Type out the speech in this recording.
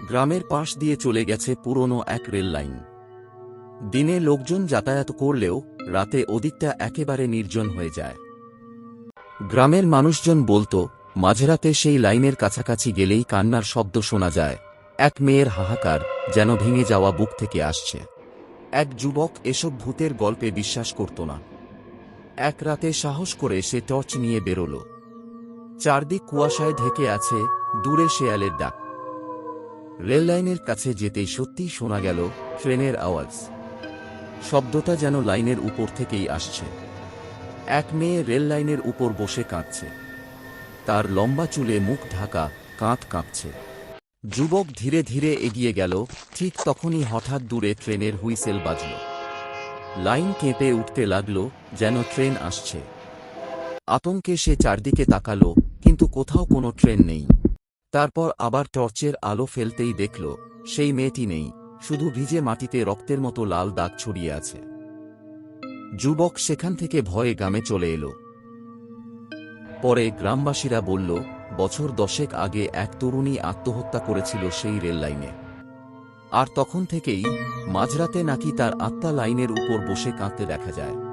গ্রামের পাশ দিয়ে চলে গেছে পুরনো এক রেল লাইন। দিনে লোকজন যাতায়াত করলেও রাতে ওদিকটা একেবারে নির্জন হয়ে যায়। গ্রামের মানুষজন বলতো, মাঝরাতে সেই লাইনের কাছাকাছি গেলেই কান্নার শব্দ শোনা যায়, এক মেয়ের হাহাকার, যেন ভেঙে যাওয়া বুক থেকে আসছে। এক যুবক এসব ভূতের গল্পে বিশ্বাস করত না। এক রাতে সাহস করে সে টর্চ নিয়ে বেরোল। চারদিক কুয়াশায় ঢেকে আছে, দূরে শেয়ালের ডাক। রেললাইনের কাছে যেতেই সত্যিই শোনা গেল ট্রেনের আওয়াজ। শব্দটা যেন লাইনের উপর থেকেই আসছে। এক মেয়ে রেল লাইনের উপর বসে কাঁদছে। তার লম্বা চুলে মুখ ঢাকা, কাঁধ কাঁপছে। যুবক ধীরে ধীরে এগিয়ে গেল। ঠিক তখনই হঠাৎ দূরে ট্রেনের হুইসেল বাজল। লাইন কেঁপে উঠতে লাগল, যেন ট্রেন আসছে। আতঙ্কে সে চারদিকে তাকালো, কিন্তু কোথাও কোনো ট্রেন নেই। তারপর আবার টর্চের আলো ফেলতেই দেখল, সেই মেয়েটি নেই, শুধু ভিজে মাটিতে রক্তের মতো লাল দাগ ছড়িয়ে আছে। যুবক সেখান থেকে ভয়ে গ্রামে চলে এলো। পরে গ্রামবাসীরা বলল, বছর 10 আগে এক তরুণী আত্মহত্যা করেছিল সেই রেল লাইনে। আর তখন থেকেই মাঝরাতে নাকি তার আত্মা লাইনের উপর বসে কাঁদতে দেখা যায়।